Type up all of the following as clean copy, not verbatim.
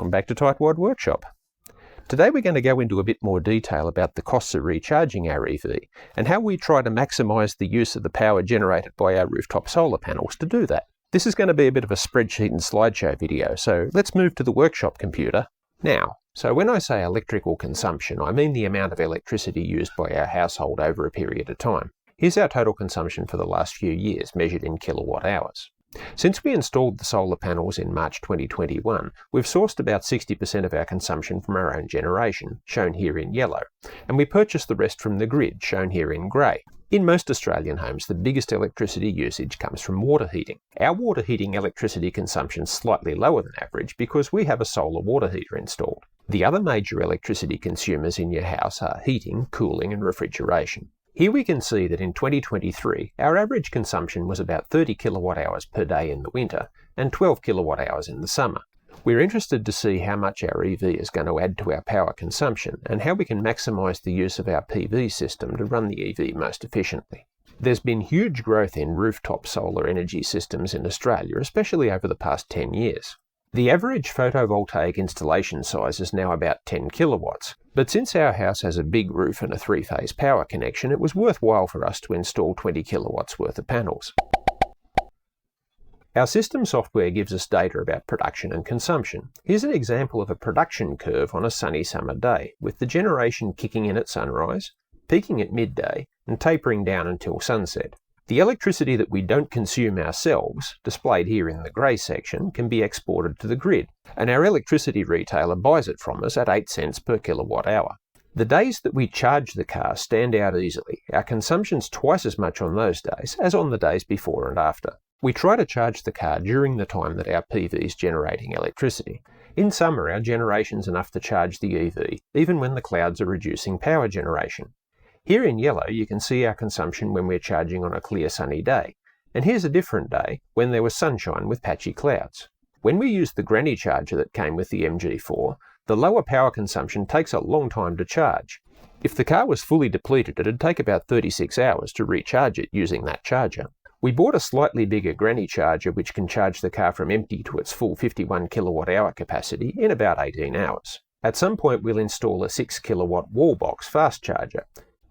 Welcome back to Tightwad Workshop. Today we're going to go into a bit more detail about the costs of recharging our EV and how we try to maximise the use of the power generated by our rooftop solar panels to do that. This is going to be a bit of a spreadsheet and slideshow video, so let's move to the workshop computer now. So when I say electrical consumption, I mean the amount of electricity used by our household over a period of time. Here's our total consumption for the last few years, measured in kilowatt hours. Since we installed the solar panels in March 2021, we've sourced about 60% of our consumption from our own generation, shown here in yellow, and we purchased the rest from the grid, shown here in grey. In most Australian homes, the biggest electricity usage comes from water heating. Our water heating electricity consumption is slightly lower than average because we have a solar water heater installed. The other major electricity consumers in your house are heating, cooling and refrigeration. Here we can see that in 2023, our average consumption was about 30 kilowatt hours per day in the winter and 12 kilowatt hours in the summer. We're interested to see how much our EV is going to add to our power consumption and how we can maximise the use of our PV system to run the EV most efficiently. There's been huge growth in rooftop solar energy systems in Australia, especially over the past 10 years. The average photovoltaic installation size is now about 10 kilowatts, but since our house has a big roof and a three-phase power connection, it was worthwhile for us to install 20 kilowatts worth of panels. Our system software gives us data about production and consumption. Here's an example of a production curve on a sunny summer day, with the generation kicking in at sunrise, peaking at midday, and tapering down until sunset. The electricity that we don't consume ourselves, displayed here in the grey section, can be exported to the grid, and our electricity retailer buys it from us at 8 cents per kilowatt hour. The days that we charge the car stand out easily. Our consumption's twice as much on those days as on the days before and after. We try to charge the car during the time that our PV is generating electricity. In summer, our generation's enough to charge the EV, even when the clouds are reducing power generation. Here in yellow you can see our consumption when we're charging on a clear sunny day, and here's a different day when there was sunshine with patchy clouds. When we used the granny charger that came with the MG4, the lower power consumption takes a long time to charge. If the car was fully depleted, it'd take about 36 hours to recharge it using that charger. We bought a slightly bigger granny charger which can charge the car from empty to its full 51 kilowatt hour capacity in about 18 hours. At some point we'll install a 6 kilowatt wall box fast charger.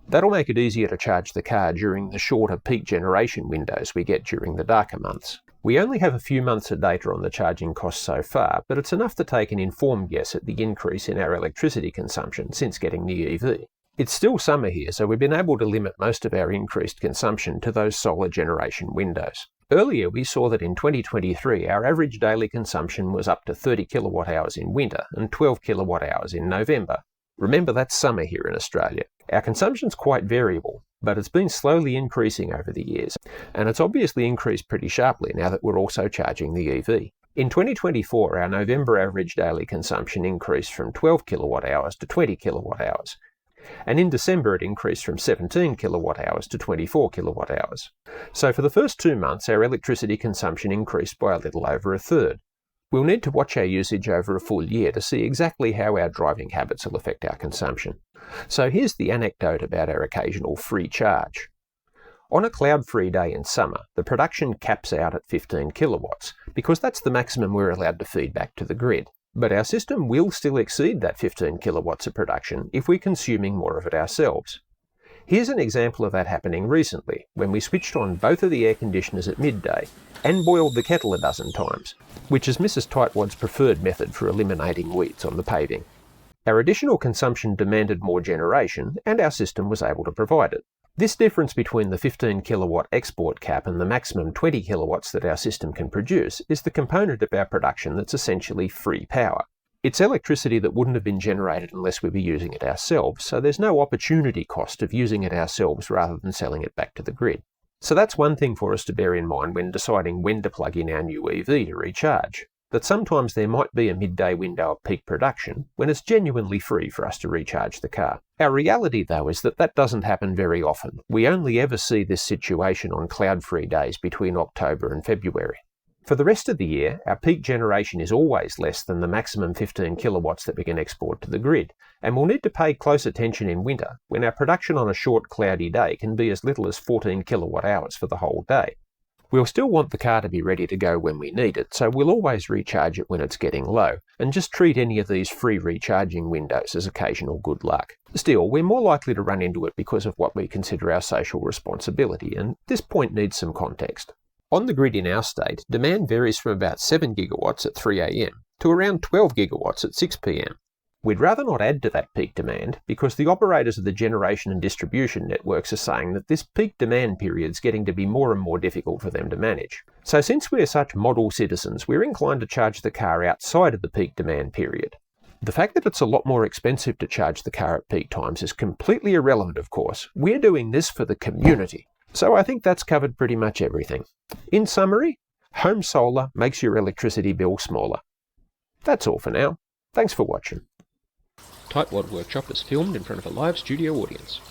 That'll make it easier to charge the car during the shorter peak generation windows we get during the darker months. We only have a few months of data on the charging costs so far, but it's enough to take an informed guess at the increase in our electricity consumption since getting the EV. It's still summer here, so we've been able to limit most of our increased consumption to those solar generation windows. Earlier we saw that in 2023 our average daily consumption was up to 30 kilowatt hours in winter and 12 kilowatt hours in November. Remember, that's summer here in Australia. Our consumption's quite variable, but it's been slowly increasing over the years, and it's obviously increased pretty sharply now that we're also charging the EV. In 2024, our November average daily consumption increased from 12 kilowatt hours to 20 kilowatt hours, and in December it increased from 17 kilowatt hours to 24 kilowatt hours. So for the first 2 months, our electricity consumption increased by a little over a third. We'll need to watch our usage over a full year to see exactly how our driving habits will affect our consumption. So here's the anecdote about our occasional free charge. On a cloud-free day in summer, the production caps out at 15 kilowatts, because that's the maximum we're allowed to feed back to the grid. But our system will still exceed that 15 kilowatts of production if we're consuming more of it ourselves. Here's an example of that happening recently, when we switched on both of the air conditioners at midday and boiled the kettle a dozen times, which is Mrs. Tightwad's preferred method for eliminating weeds on the paving. Our additional consumption demanded more generation, and our system was able to provide it. This difference between the 15 kilowatt export cap and the maximum 20 kilowatts that our system can produce is the component of our production that's essentially free power. It's electricity that wouldn't have been generated unless we were using it ourselves, so there's no opportunity cost of using it ourselves rather than selling it back to the grid. So that's one thing for us to bear in mind when deciding when to plug in our new EV to recharge, that sometimes there might be a midday window of peak production when it's genuinely free for us to recharge the car. Our reality though is that that doesn't happen very often. We only ever see this situation on cloud-free days between October and February. For the rest of the year, our peak generation is always less than the maximum 15 kilowatts that we can export to the grid, and we'll need to pay close attention in winter when our production on a short cloudy day can be as little as 14 kilowatt hours for the whole day. We'll still want the car to be ready to go when we need it, so we'll always recharge it when it's getting low, and just treat any of these free recharging windows as occasional good luck. Still, we're more likely to run into it because of what we consider our social responsibility, and this point needs some context. On the grid in our state, demand varies from about 7 gigawatts at 3 am to around 12 gigawatts at 6 pm. We'd rather not add to that peak demand because the operators of the generation and distribution networks are saying that this peak demand period is getting to be more and more difficult for them to manage. So since we're such model citizens, we're inclined to charge the car outside of the peak demand period. The fact that it's a lot more expensive to charge the car at peak times is completely irrelevant, of course. We're doing this for the community. So I think that's covered pretty much everything. In summary, home solar makes your electricity bill smaller. That's all for now. Thanks for watching. Tightwad Workshop is filmed in front of a live studio audience.